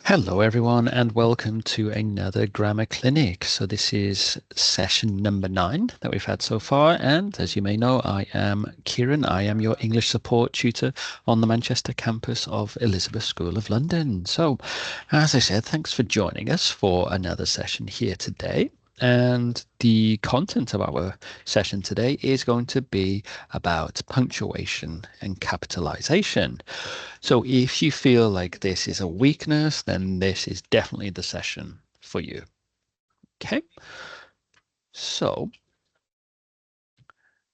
Hello everyone and welcome to another grammar clinic. So this is session number 9 that we've had so far, and as you may know, I am Kieran. I am your English support tutor on the Manchester campus of Elizabeth School of London. So as I said, thanks for joining us for another session here today. And the content of our session today is going to be about punctuation and capitalization. So if you feel like this is a weakness, then this is definitely the session for you. Okay, so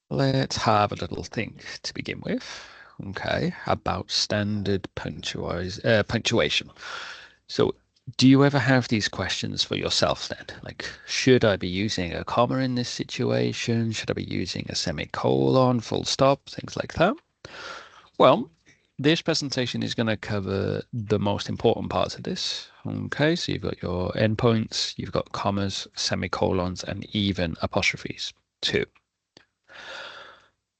let's have a little think to begin with. Okay, about standard punctuation. So do you ever have these questions for yourself then? Like, should I be using a comma in this situation? Should I be using a semicolon, full stop, things like that? Well, this presentation is going to cover the most important parts of this. Okay, so you've got your endpoints, you've got commas, semicolons, and even apostrophes too.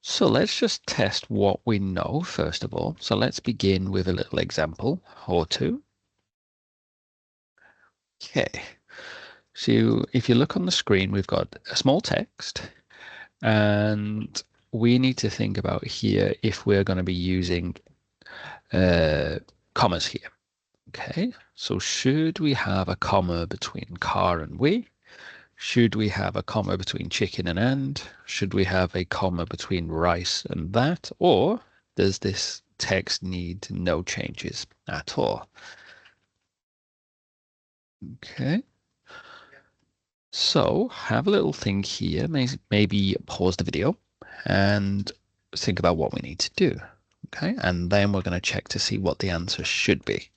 So let's just test what we know first of all. So let's begin with a little example or two. Okay, so if you look on the screen, we've got a small text, and we need to think about here if we're going to be using commas here. Okay, so should we have a comma between car and we? Should we have a comma between chicken and? Should we have a comma between rice and that? Or does this text need no changes at all? Okay, so have a little think here. Maybe pause the video and think about what we need to do. Okay, and then we're going to check to see what the answer should be.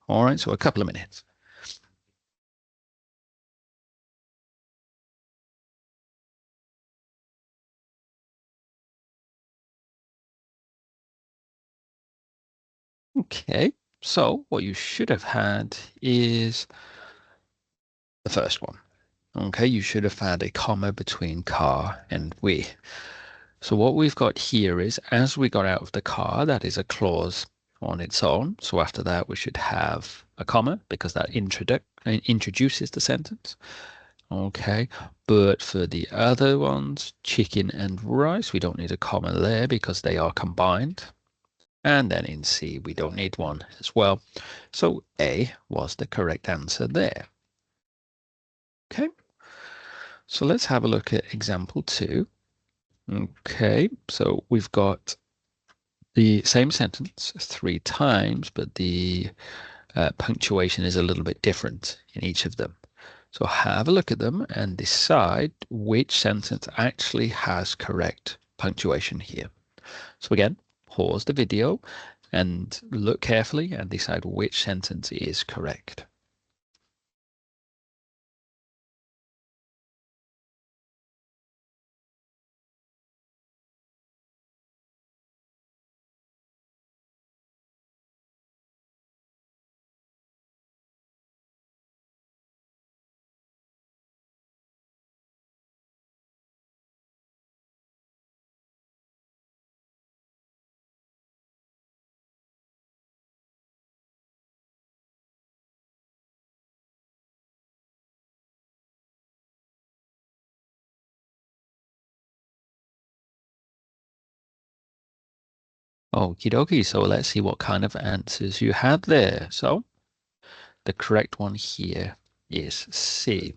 All right, so a couple of minutes. Okay, so what you should have had is the first one. Okay, you should have had a comma between car and we. So what we've got here is, as we got out of the car, that is a clause on its own. So after that, we should have a comma because that introduces the sentence. Okay, but for the other ones, chicken and rice, we don't need a comma there because they are combined. And then in C, we don't need one as well. So A was the correct answer there. Okay, so let's have a look at example 2. Okay, so we've got the same sentence 3 times, but the punctuation is a little bit different in each of them. So have a look at them and decide which sentence actually has correct punctuation here. So again, pause the video and look carefully and decide which sentence is correct. Okie dokie, so let's see what kind of answers you had there. So the correct one here is C.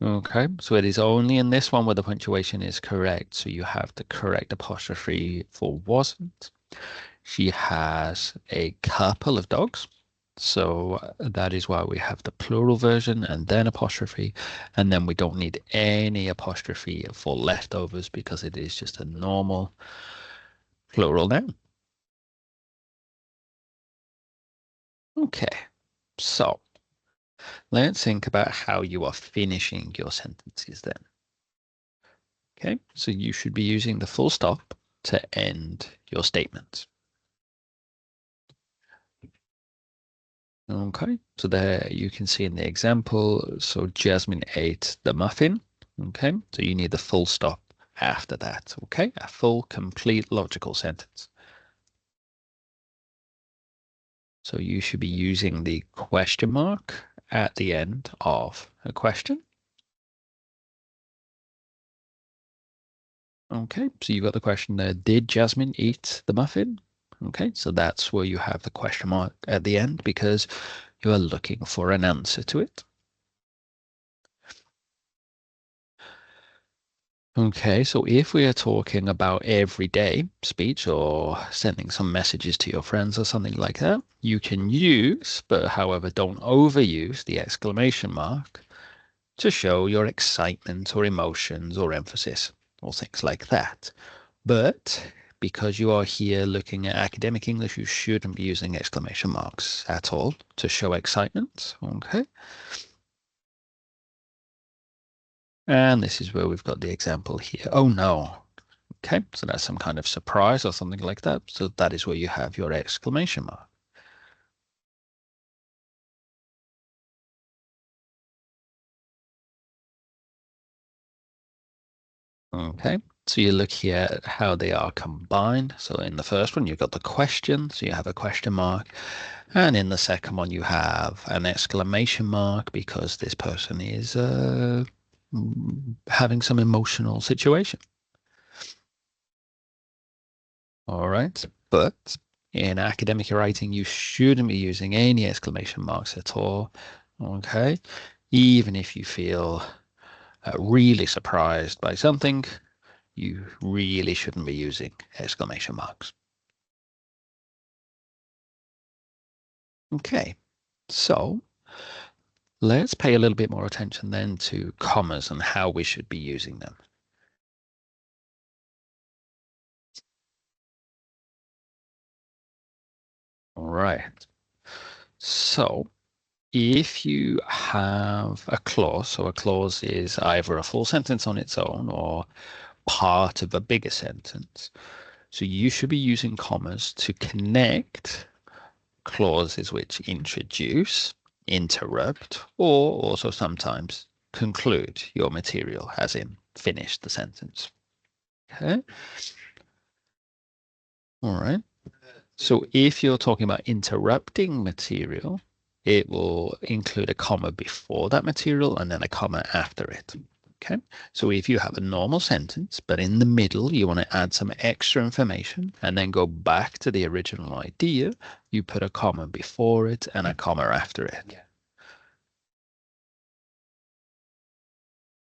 Okay, so it is only in this one where the punctuation is correct. So you have the correct apostrophe for wasn't. She has a couple of dogs. So that is why we have the plural version and then apostrophe. And then we don't need any apostrophe for leftovers because it is just a normal plural noun. Okay, so let's think about how you are finishing your sentences then. Okay, so you should be using the full stop to end your statement. Okay, so there you can see in the example, so Jasmine ate the muffin. Okay, so you need the full stop after that. Okay, a full, complete, logical sentence. So you should be using the question mark at the end of a question. Okay, so you got the question there. Did Jasmine eat the muffin? Okay, so that's where you have the question mark at the end because you are looking for an answer to it. Okay, so if we are talking about everyday speech or sending some messages to your friends or something like that, you can use, but however, don't overuse the exclamation mark to show your excitement or emotions or emphasis or things like that. But because you are here looking at academic English, you shouldn't be using exclamation marks at all to show excitement. Okay. And this is where we've got the example here. Oh no. Okay, so that's some kind of surprise or something like that. So that is where you have your exclamation mark. Okay, so you look here at how they are combined. So in the first one, you've got the question, so you have a question mark. And in the second one, you have an exclamation mark because this person is having some emotional situation. All right. But in academic writing, you shouldn't be using any exclamation marks at all. Okay. Even if you feel really surprised by something, you really shouldn't be using exclamation marks. Okay. So let's pay a little bit more attention then to commas and how we should be using them. All right. So if you have a clause, so a clause is either a full sentence on its own or part of a bigger sentence. So you should be using commas to connect clauses which introduce, interrupt, or also sometimes conclude your material, as in finish the sentence. Okay. All right. So if you're talking about interrupting material, it will include a comma before that material and then a comma after it. Okay. So if you have a normal sentence, but in the middle you want to add some extra information and then go back to the original idea, you put a comma before it and a comma after it. Yeah.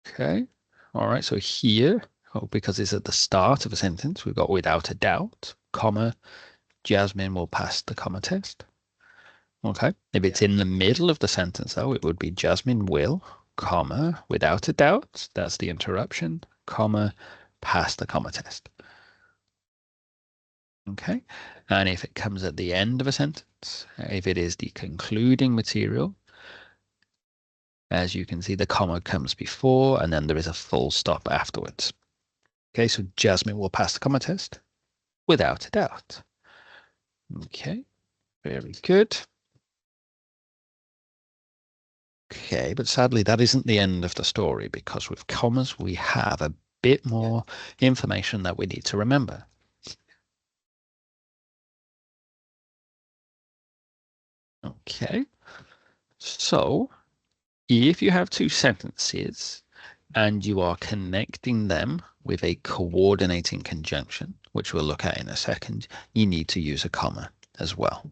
Okay. All right. So here, oh, because it's at the start of a sentence, we've got without a doubt, comma, Jasmine will pass the comma test. Okay. If it's in the middle of the sentence, though, it would be Jasmine will, comma, without a doubt. That's the interruption, comma, pass the comma test. Okay. And if it comes at the end of a sentence, if it is the concluding material, as you can see, the comma comes before and then there is a full stop afterwards. Okay, so Jasmine will pass the comma test without a doubt. Okay, very good. Okay, but sadly, that isn't the end of the story because with commas, we have a bit more information that we need to remember. Okay, so if you have two sentences and you are connecting them with a coordinating conjunction, which we'll look at in a second, you need to use a comma as well.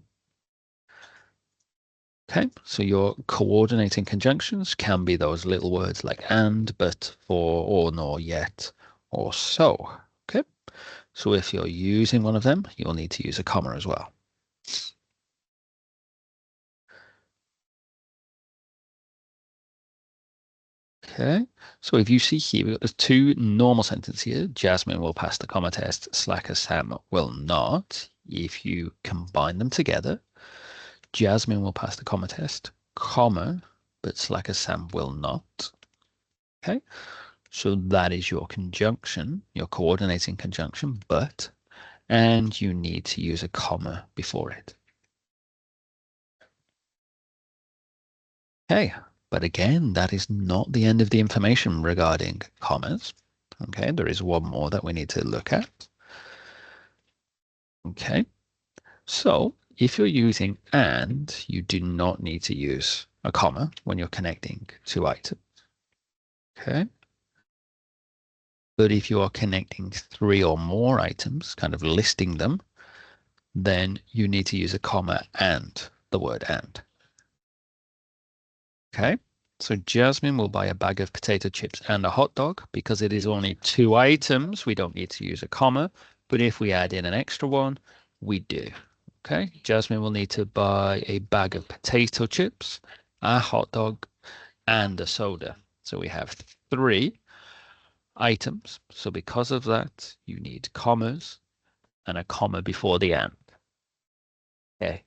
Okay, so your coordinating conjunctions can be those little words like and, but, for, or, nor, yet, or so. Okay, so if you're using one of them, you'll need to use a comma as well. Okay, so if you see here, we've got the two normal sentences here. Jasmine will pass the comma test, Slacker Sam will not. If you combine them together, Jasmine will pass the comma test, comma, but Slacker Sam will not. Okay, so that is your conjunction, your coordinating conjunction, but, and you need to use a comma before it. Okay, but again, that is not the end of the information regarding commas. Okay, there is one more that we need to look at. Okay, so if you're using and, you do not need to use a comma when you're connecting two items. Okay. But if you are connecting three or more items, kind of listing them, then you need to use a comma and the word and. Okay. So Jasmine will buy a bag of potato chips and a hot dog because it is only two items. We don't need to use a comma. But if we add in an extra one, we do. Okay. Jasmine will need to buy a bag of potato chips, a hot dog, and a soda. So we have three items. So because of that, you need commas and a comma before the and. Okay.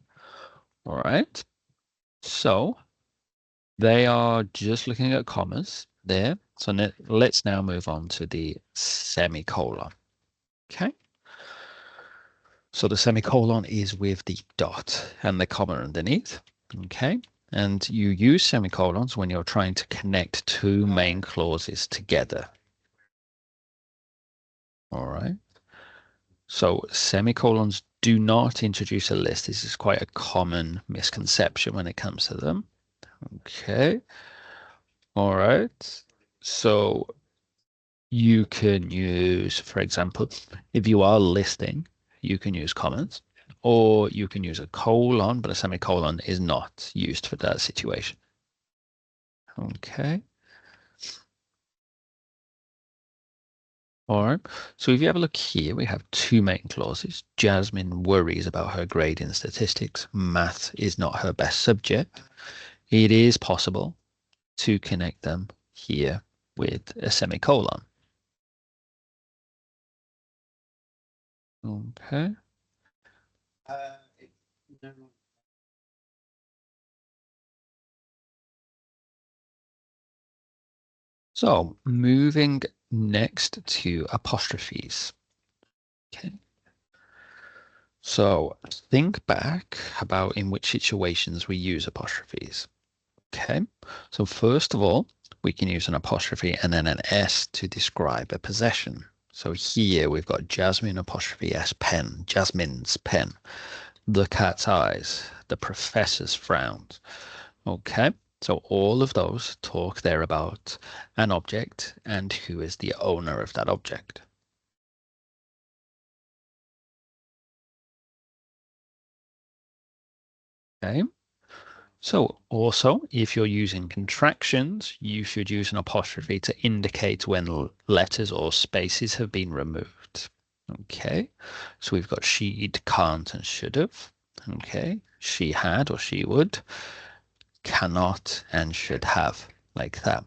All right. So they are just looking at commas there. So let's now move on to the semicolon. Okay. So the semicolon is with the dot and the comma underneath. Okay. And you use semicolons when you're trying to connect two main clauses together. All right. So semicolons do not introduce a list. This is quite a common misconception when it comes to them. Okay. All right. So you can use, for example, if you are listing, you can use commas, or you can use a colon, but a semicolon is not used for that situation. Okay. All right. So if you have a look here, we have two main clauses. Jasmine worries about her grade in statistics. Math is not her best subject. It is possible to connect them here with a semicolon. Okay. So moving next to apostrophes. Okay. So think back about in which situations we use apostrophes. Okay. So first of all, we can use an apostrophe and then an S to describe a possession. So here we've got Jasmine apostrophe S pen, Jasmine's pen, the cat's eyes, the professor's frowns. Okay. So all of those talk there about an object and who is the owner of that object. Okay. So also, if you're using contractions, you should use an apostrophe to indicate when letters or spaces have been removed. Okay. So we've got she'd, can't, and should have. Okay. She had or she would, cannot, and should have, like that.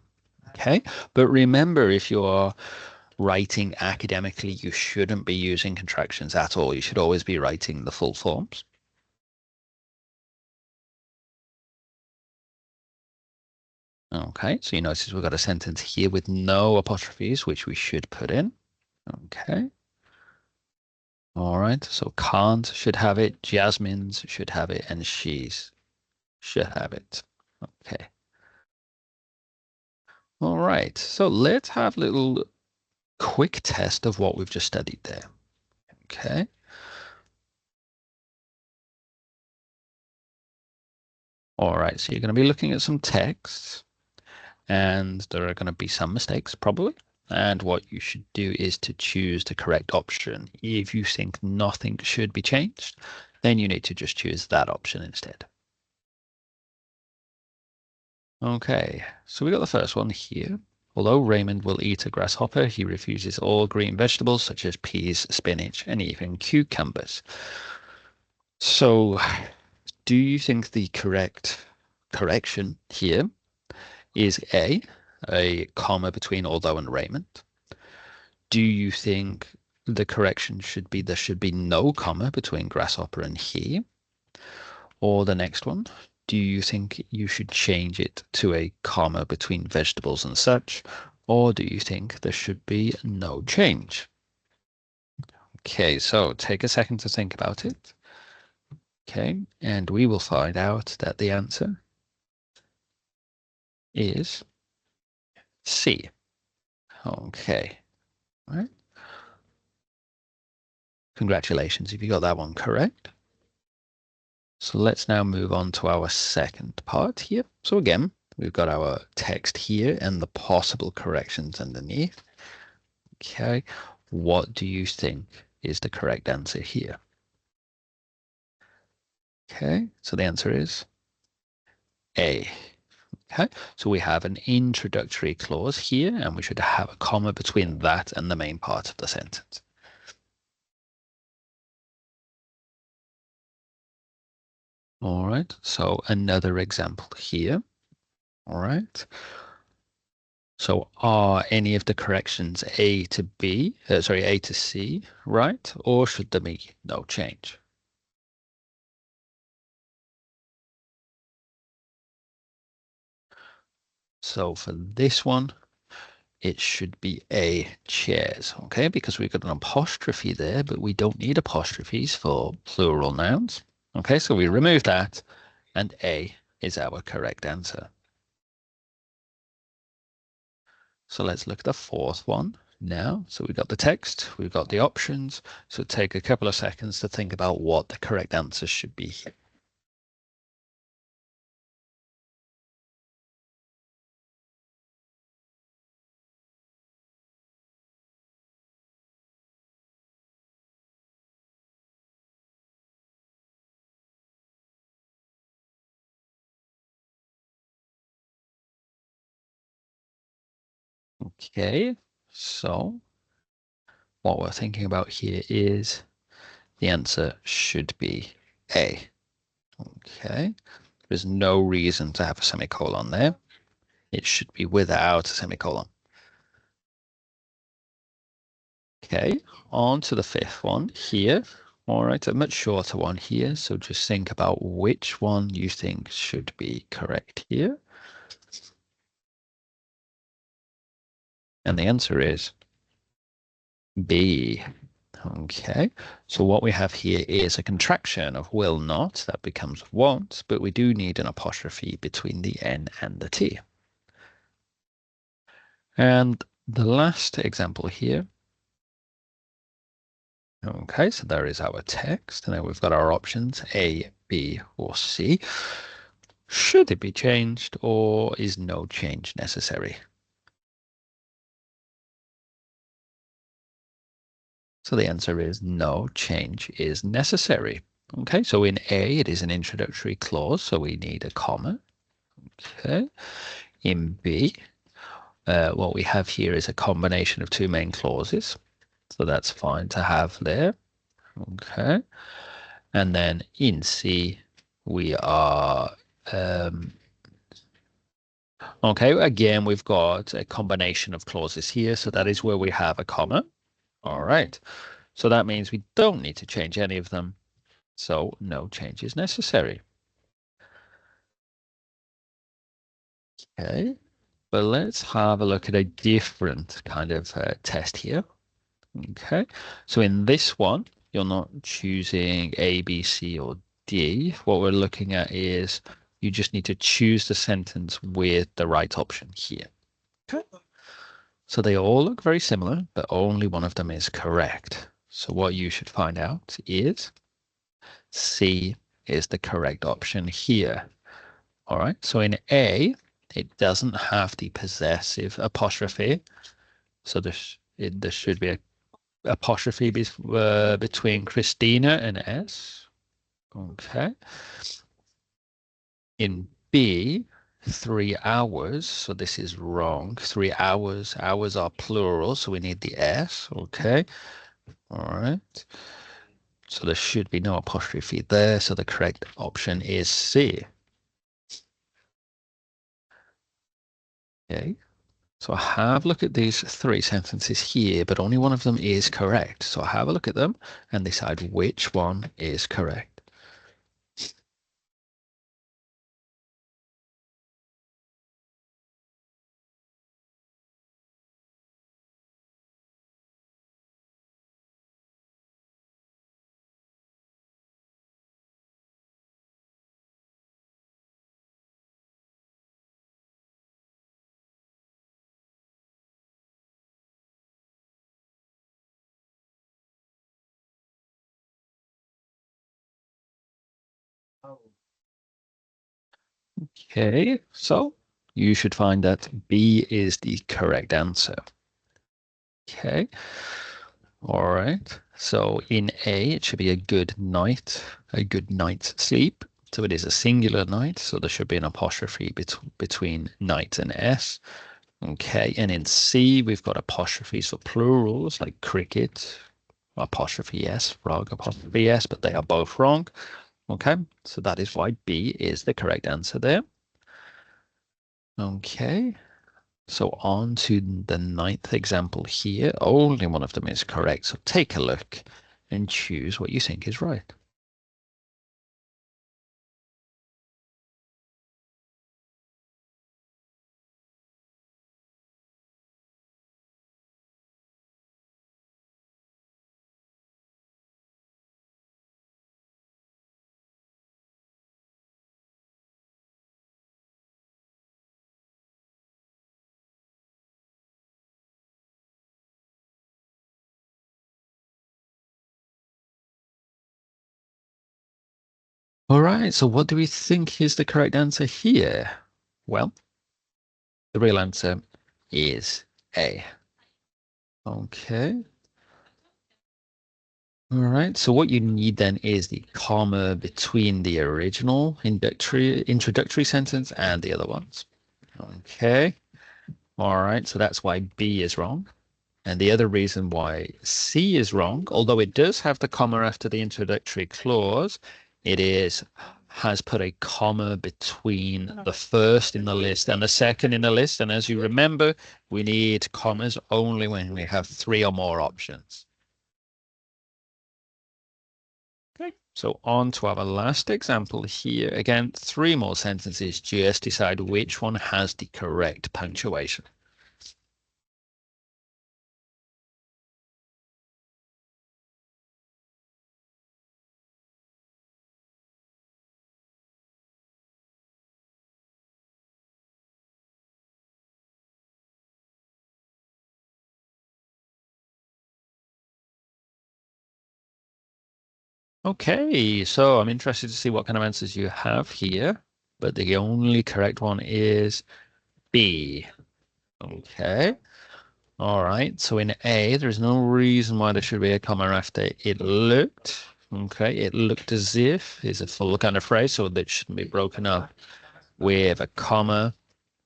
Okay. But remember, if you are writing academically, you shouldn't be using contractions at all. You should always be writing the full forms. Okay, so you notice we've got a sentence here with no apostrophes, which we should put in. Okay. All right, so can't should have it, Jasmine's should have it, and she's should have it. Okay. All right, so let's have a little quick test of what we've just studied there. Okay. All right, so you're going to be looking at some text, and there are going to be some mistakes, probably. And what you should do is to choose the correct option. If you think nothing should be changed, then you need to just choose that option instead. Okay, so we got the first one here. Although Raymond will eat a grasshopper, he refuses all green vegetables such as peas, spinach, and even cucumbers. So, do you think the correct correction here is a comma between although and Raymond? Do you think the correction should be there should be no comma between grasshopper and he? Or the next one, do you think you should change it to a comma between vegetables and such? Or do you think there should be no change? Okay, so take a second to think about it. Okay, and we will find out that the answer is C. Okay, all right. Congratulations if you got that one correct. So let's now move on to our second part here. So again, we've got our text here and the possible corrections underneath. Okay, what do you think is the correct answer here? Okay, so the answer is A. Okay, so we have an introductory clause here, and we should have a comma between that and the main part of the sentence. All right, so another example here. All right. So are any of the corrections A to B, A to C, right? Or should there be no change? So for this one, it should be A, chairs, okay? Because we've got an apostrophe there, but we don't need apostrophes for plural nouns. Okay, so we remove that, and A is our correct answer. So let's look at the fourth one now. So we've got the text, we've got the options. So take a couple of seconds to think about what the correct answer should be. Okay, so what we're thinking about here is the answer should be A. Okay, there's no reason to have a semicolon there. It should be without a semicolon. Okay, on to the fifth one here. All right, a much shorter one here. So just think about which one you think should be correct here. And the answer is B. Okay, so what we have here is a contraction of will not, that becomes won't, but we do need an apostrophe between the N and the T. And the last example here. Okay, so there is our text, and then we've got our options A, B, or C. Should it be changed, or is no change necessary? So the answer is no change is necessary. Okay, so in A, it is an introductory clause, so we need a comma. Okay, in B, what we have here is a combination of two main clauses, so that's fine to have there. Okay, and then in C, we are okay, again, we've got a combination of clauses here, so that is where we have a comma. All right, so that means we don't need to change any of them, so no change is necessary. Okay, but let's have a look at a different kind of test here. Okay, so in this one, you're not choosing A, B, C, or D. What we're looking at is you just need to choose the sentence with the right option here. Okay. So they all look very similar, but only one of them is correct. So what you should find out is C is the correct option here. All right. So in A, it doesn't have the possessive apostrophe. So there should be a apostrophe between Christina and S. Okay. In B, 3 hours. So this is wrong. 3 hours. Hours are plural, so we need the S. Okay. All right. So there should be no apostrophe there. So the correct option is C. Okay. So have a look at these three sentences here, but only one of them is correct. So have a look at them and decide which one is correct. Okay, so you should find that B is the correct answer. Okay, all right. So in A, it should be a good night's sleep. So it is a singular night, so there should be an apostrophe between night and S. Okay, and in C, we've got apostrophes for plurals like cricket, apostrophe S, frog, apostrophe S, but they are both wrong. Okay, so that is why B is the correct answer there. Okay, so on to the ninth example here. Only one of them is correct, so take a look and choose what you think is right. All right, so what do we think is the correct answer here? Well, the real answer is A. Okay. All right, so what you need then is the comma between the original introductory sentence and the other ones. Okay. All right, so that's why B is wrong. And the other reason why C is wrong, although it does have the comma after the introductory clause, it has put a comma between the first in the list and the second in the list. And as you remember, we need commas only when we have three or more options. Okay, so on to our last example here. Again, three more sentences. Just decide which one has the correct punctuation. Okay, so I'm interested to see what kind of answers you have here, but the only correct one is B. Okay. All right. So in A, there's no reason why there should be a comma after it looked. Okay. It looked as if is a full kind of phrase, so that shouldn't be broken up with a comma.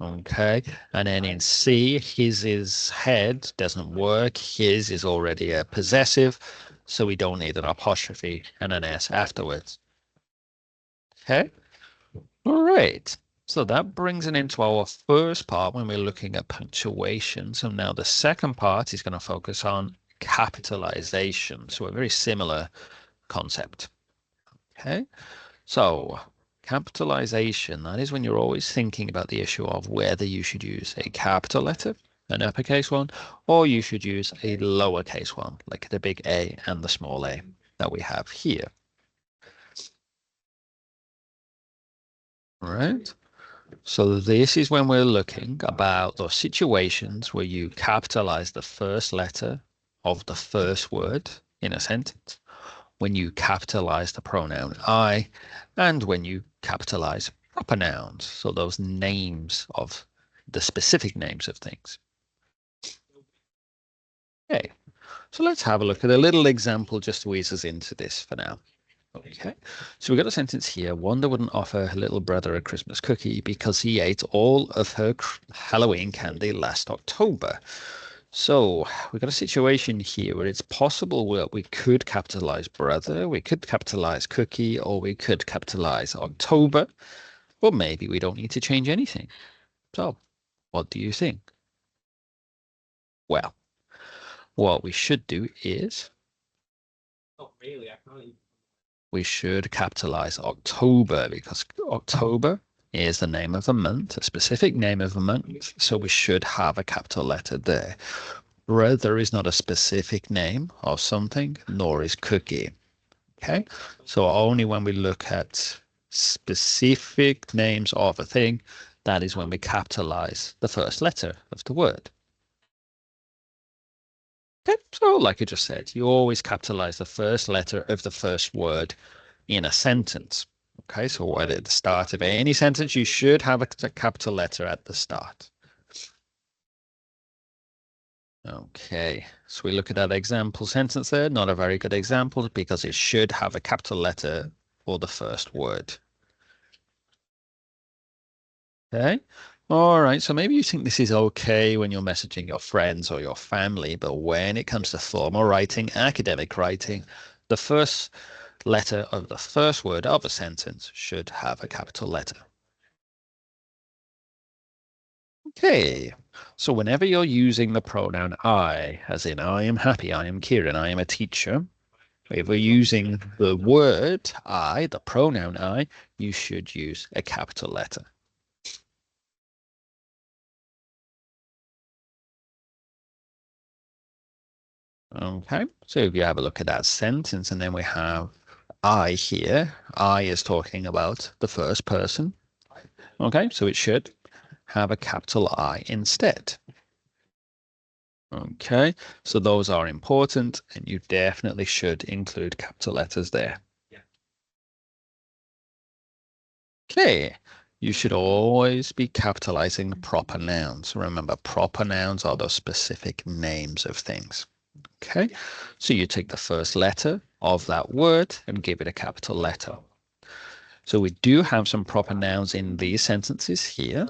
Okay. And then in C, his is head doesn't work. His is already a possessive, so we don't need an apostrophe and an S afterwards. Okay. All right. So that brings it into our first part when we're looking at punctuation. So now the second part is going to focus on capitalization. So a very similar concept. Okay. So capitalization, that is when you're always thinking about the issue of whether you should use a capital letter, an uppercase one, or you should use a lowercase one, like the big A and the small a that we have here. All right. So this is when we're looking about those situations where you capitalize the first letter of the first word in a sentence, when you capitalize the pronoun I, and when you capitalize proper nouns, so those names of the specific names of things. Okay, so let's have a look at a little example just to ease us into this for now. Okay, so we've got a sentence here. Wanda wouldn't offer her little brother a Christmas cookie because he ate all of her Halloween candy last October. So we've got a situation here where it's possible that we could capitalize brother, we could capitalize cookie, or we could capitalize October, or maybe we don't need to change anything. So what do you think? Well, what we should do is we should capitalize October because October is the name of a month, a specific name of a month. So we should have a capital letter there. Brother is not a specific name of something, nor is cookie. Okay. So only when we look at specific names of a thing, that is when we capitalize the first letter of the word. Okay. So like I just said, you always capitalize the first letter of the first word in a sentence. Okay, so right at the start of any sentence, you should have a capital letter at the start. Okay, so we look at that example sentence there. Not a very good example because it should have a capital letter for the first word. Okay. All right. So maybe you think this is okay when you're messaging your friends or your family, but when it comes to formal writing, academic writing, the first letter of the first word of a sentence should have a capital letter. Okay. So whenever you're using the pronoun I, as in I am happy, I am Kieran, I am a teacher, if we're using the word I, the pronoun I, you should use a capital letter. Okay, so if you have a look at that sentence, and then we have I here, I is talking about the first person. Okay, so it should have a capital I instead. Okay, so those are important, and you definitely should include capital letters there. Okay, you should always be capitalizing proper nouns. Remember, proper nouns are those specific names of things. Okay, so you take the first letter of that word and give it a capital letter. So we do have some proper nouns in these sentences here.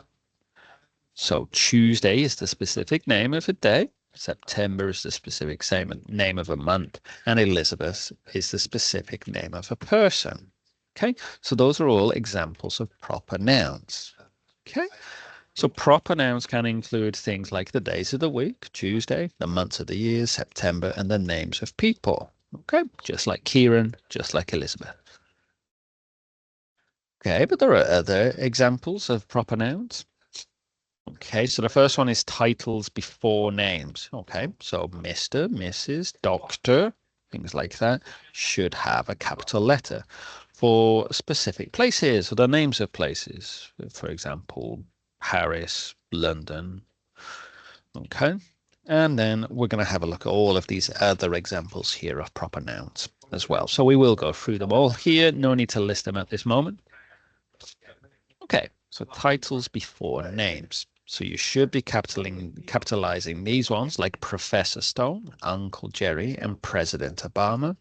So Tuesday is the specific name of a day, September is the specific name of a month, and Elizabeth is the specific name of a person. Okay, so those are all examples of proper nouns. Okay, so proper nouns can include things like the days of the week, Tuesday, the months of the year, September, and the names of people. Okay, just like Kieran, just like Elizabeth. Okay, but there are other examples of proper nouns. Okay, so the first one is titles before names. Okay, so Mr., Mrs., Doctor, things like that should have a capital letter. For specific places or the names of places, for example, Paris, London. Okay, and then we're going to have a look at all of these other examples here of proper nouns as well. So we will go through them all here. No need to list them at this moment. Okay, so titles before names. So you should be capitalizing these ones like Professor Stone, Uncle Jerry, and President Obama.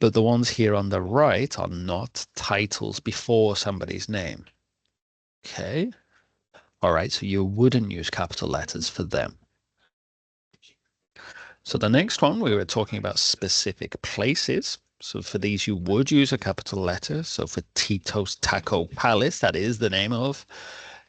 But the ones here on the right are not titles before somebody's name. Okay. All right, so you wouldn't use capital letters for them. So the next one, we were talking about specific places. So for these, you would use a capital letter. So for Tito's Taco Palace, that is the name of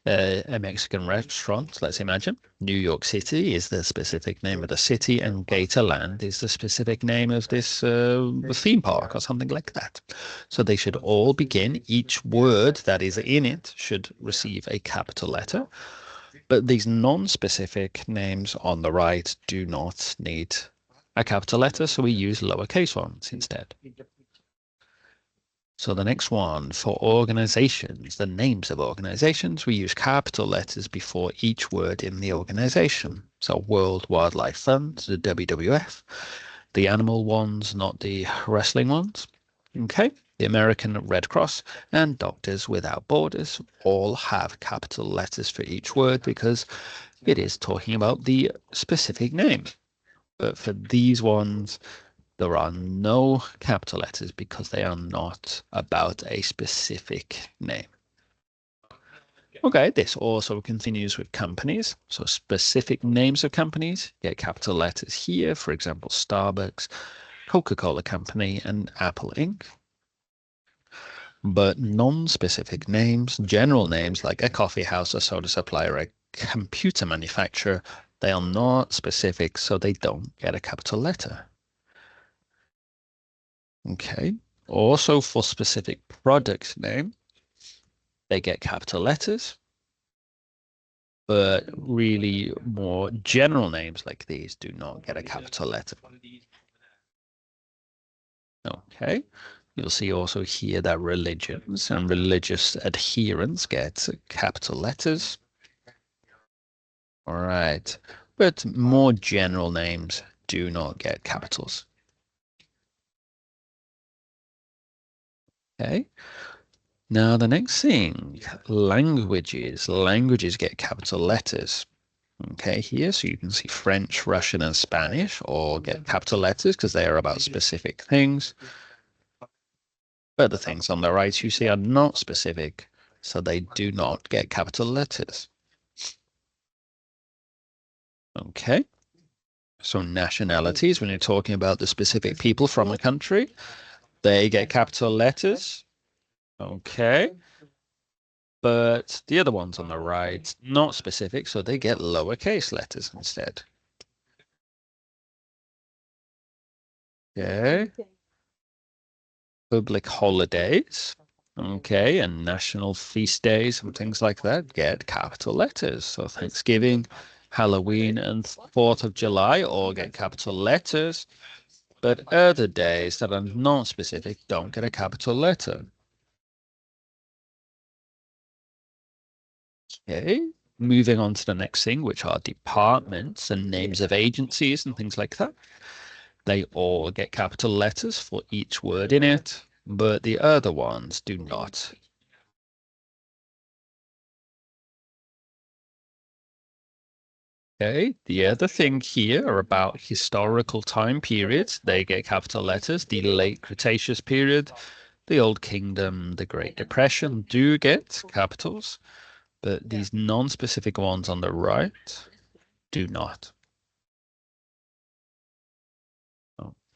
a Mexican restaurant, let's imagine. New York City is the specific name of the city, and Gatorland is the specific name of this theme park or something like that. So they should all begin. Each word that is in it should receive a capital letter. But these non-specific names on the right do not need a capital letter, so we use lowercase ones instead. So the next one, for organizations, the names of organizations, we use capital letters before each word in the organization. So World Wildlife Fund, the WWF, the animal ones, not the wrestling ones. Okay, the American Red Cross and Doctors Without Borders all have capital letters for each word because it is talking about the specific name. But for these ones, there are no capital letters because they are not about a specific name. Okay, this also continues with companies. So specific names of companies get capital letters here. For example, Starbucks, Coca-Cola Company, and Apple Inc. But non-specific names, general names like a coffee house, a soda supplier, a computer manufacturer, they are not specific, so they don't get a capital letter. Okay. Also for specific product name, they get capital letters, but really more general names like these do not get a capital letter. Okay. You'll see also here that religions and religious adherents get capital letters. All right. But more general names do not get capitals. Okay. Now, the next thing, languages. Languages get capital letters. Okay, here, so you can see French, Russian, and Spanish all get capital letters because they are about specific things. But the things on the right you see are not specific, so they do not get capital letters. Okay, so nationalities, when you're talking about the specific people from a country, they get capital letters. Okay, but the other ones on the right, not specific, so they get lowercase letters instead. Okay. Public holidays, okay, and national feast days and things like that get capital letters. So Thanksgiving, Halloween, and 4th of July all get capital letters, but other days that are non-specific don't get a capital letter. Okay, moving on to the next thing, which are departments and names of agencies and things like that. They all get capital letters for each word in it, but the other ones do not. Okay, the other thing here are about historical time periods. They get capital letters. The late Cretaceous period, the Old Kingdom, the Great Depression do get capitals, but these non-specific ones on the right do not.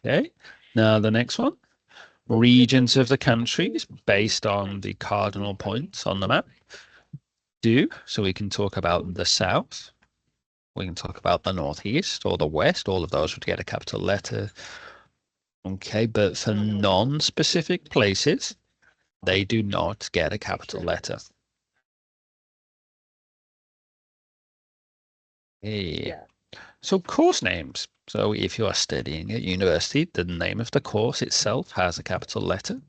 Okay, now the next one, regions of the countries based on the cardinal points on the map do. So we can talk about the south. We can talk about the northeast or the west. All of those would get a capital letter. Okay, but for non-specific places, they do not get a capital letter. Hey. So course names. So if you are studying at university, the name of the course itself has a capital letter.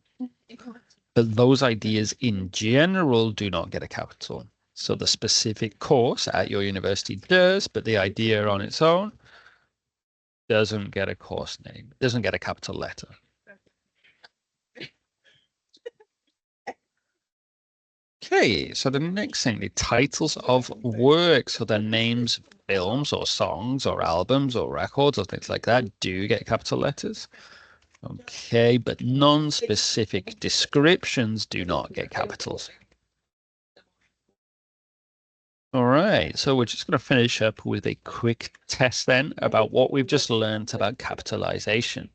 But those ideas in general do not get a capital. So the specific course at your university does, but the idea on its own doesn't get a course name, doesn't get a capital letter. Okay, so the next thing, the titles of works, so the names of films or songs or albums or records or things like that do get capital letters. Okay, but non-specific descriptions do not get capitals. All right, so we're just going to finish up with a quick test then about what we've just learned about capitalization.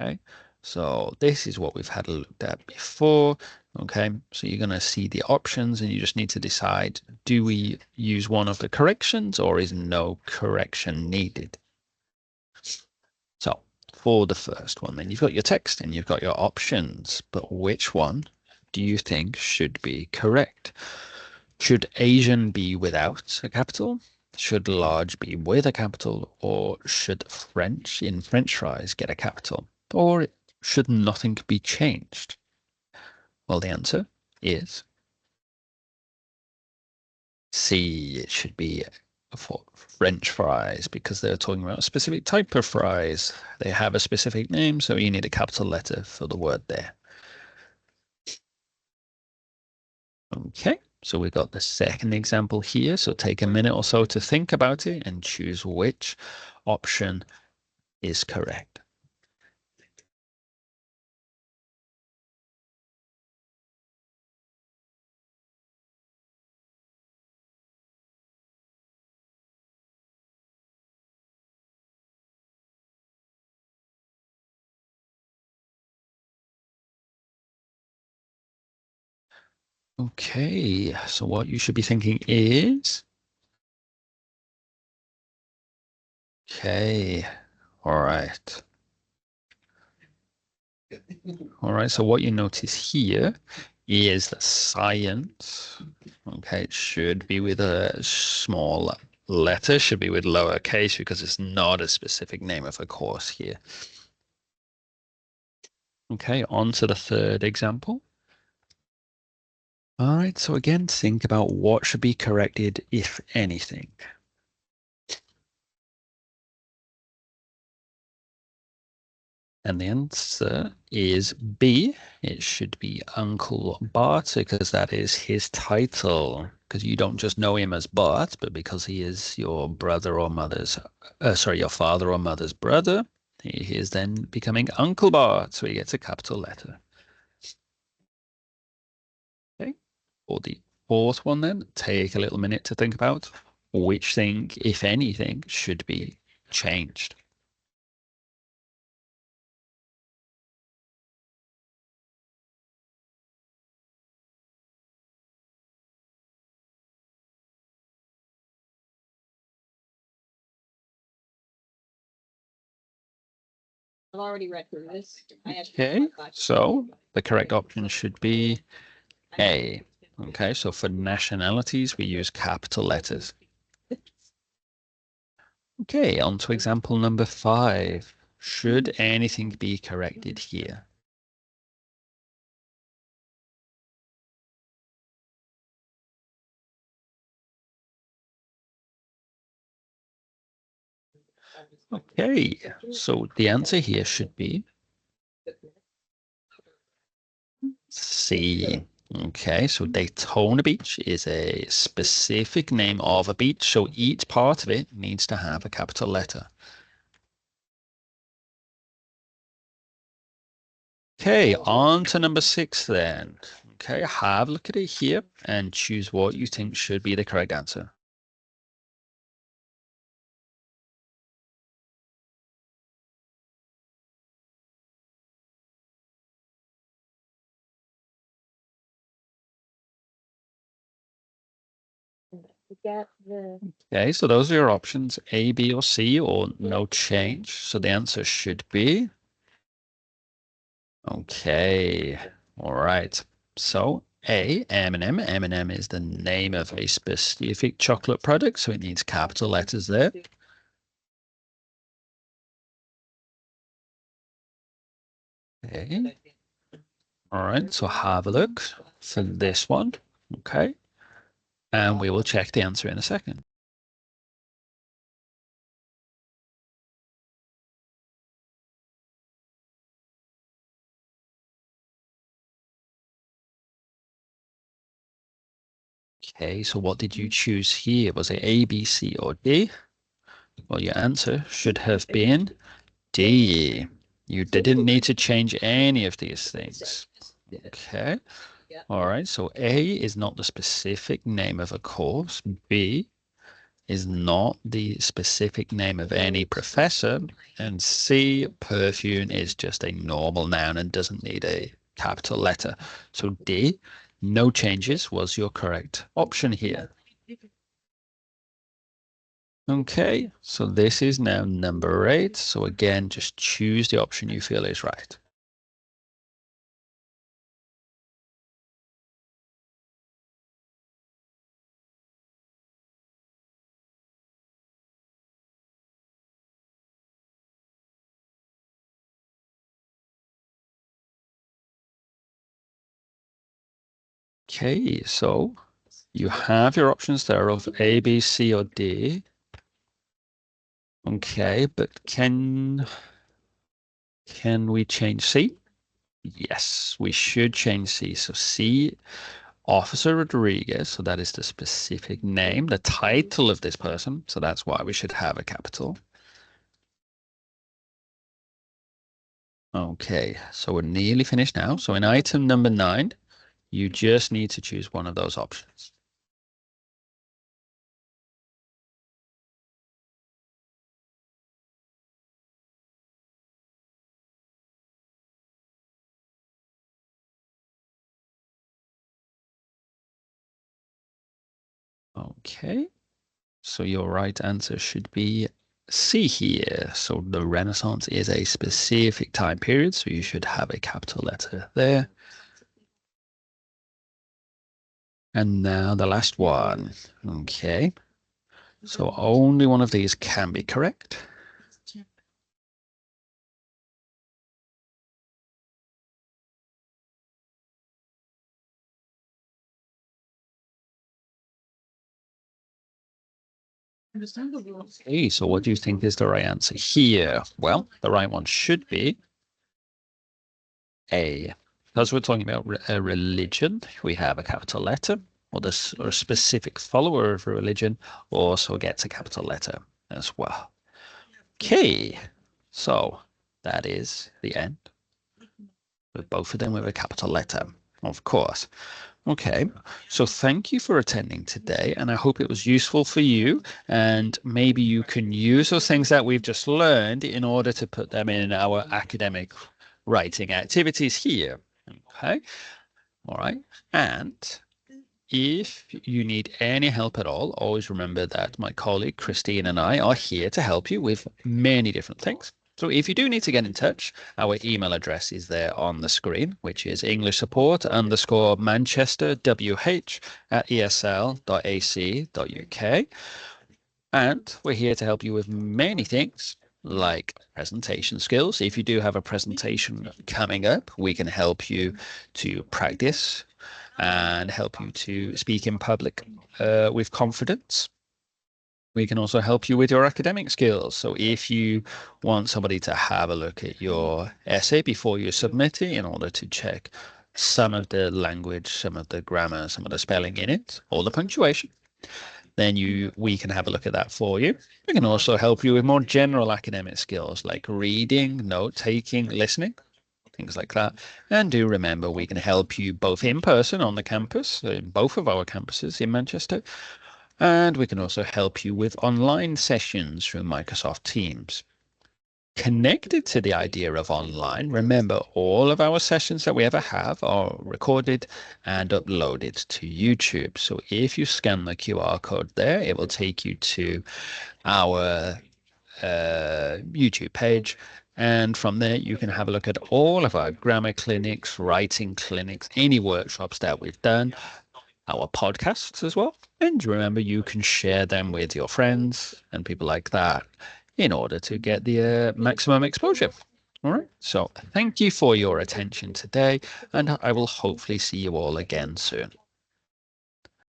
Okay, so this is what we've had looked at before. Okay, so you're going to see the options and you just need to decide, do we use one of the corrections or is no correction needed? So for the first one, then you've got your text and you've got your options, but which one do you think should be correct? Should Asian be without a capital? Should large be with a capital? Or should French in French fries get a capital? Or should nothing be changed? Well, the answer is C. It should be for French fries because they're talking about a specific type of fries. They have a specific name, so you need a capital letter for the word there. Okay, so we've got the second example here. So take a minute or so to think about it and choose which option is correct. Okay, so what you should be thinking is, okay, all right. All right, so what you notice here is that science, okay, it should be with a small letter, should be with lowercase because it's not a specific name of a course here. Okay, on to the third example. All right, so again, think about what should be corrected, if anything. And the answer is B. It should be Uncle Bart because that is his title. Because you don't just know him as Bart, but because he is your brother or mother's, sorry, your father or mother's brother, he is then becoming Uncle Bart. So he gets a capital letter. Okay. For the fourth one, then, take a little minute to think about which thing, if anything, should be changed. I've already read through this. Okay, so the correct option should be A. Okay, so for nationalities, we use capital letters. Okay, on to example number 5. Should anything be corrected here? Okay, so the answer here should be C. Okay, so Daytona Beach is a specific name of a beach, so each part of it needs to have a capital letter. Okay, on to number 6 then. Okay, have a look at it here and choose what you think should be the correct answer. Okay, so those are your options, A, B, or C, or no change. So the answer should be, okay, all right. So A, M&M. M&M is the name of a specific chocolate product, so it needs capital letters there. Okay. All right, so have a look for this one. Okay. And we will check the answer in a second. Okay, so what did you choose here? Was it A, B, C, or D? Well, your answer should have been D. You didn't need to change any of these things. Okay. All right. So A is not the specific name of a course. B is not the specific name of any professor. And C, perfume is just a normal noun and doesn't need a capital letter. So D, no changes, was your correct option here. Okay, so this is now number 8. So again, just choose the option you feel is right. Okay, so you have your options there of A, B, C, or D. Okay, but can we change C? Yes, we should change C. So C, Officer Rodriguez. So that is the specific name, the title of this person. So that's why we should have a capital. Okay, so we're nearly finished now. So in item number 9, you just need to choose one of those options. Okay, so your right answer should be C here. So the Renaissance is a specific time period, so you should have a capital letter there. And now the last one. Okay, so only one of these can be correct. Okay, so what do you think is the right answer here? Well, the right one should be A. Because we're talking about a religion, we have a capital letter, or this or a specific follower of a religion also gets a capital letter as well. Okay, so that is the end with both of them with a capital letter, of course. Okay, so thank you for attending today, and I hope it was useful for you. And maybe you can use those things that we've just learned in order to put them in our academic writing activities here. Okay, all right. And if you need any help at all, always remember that my colleague Christine and I are here to help you with many different things. So if you do need to get in touch, our email address is there on the screen, which is English support underscore Manchester WH at esl.ac.uk. And we're here to help you with many things like presentation skills. If you do have a presentation coming up, we can help you to practice and help you to speak in public with confidence. We can also help you with your academic skills. So if you want somebody to have a look at your essay before you submit it in order to check some of the language, some of the grammar, some of the spelling in it, or the punctuation, then we can have a look at that for you. We can also help you with more general academic skills like reading, note taking, listening, things like that. And do remember, we can help you both in person on the campus, in both of our campuses in Manchester, and we can also help you with online sessions through Microsoft Teams. Connected to the idea of online, remember all of our sessions that we ever have are recorded and uploaded to YouTube. So if you scan the QR code there, it will take you to our YouTube page. And from there, you can have a look at all of our grammar clinics, writing clinics, any workshops that we've done, our podcasts as well. And remember, you can share them with your friends and people like that in order to get the maximum exposure. All right. So thank you for your attention today, and I will hopefully see you all again soon.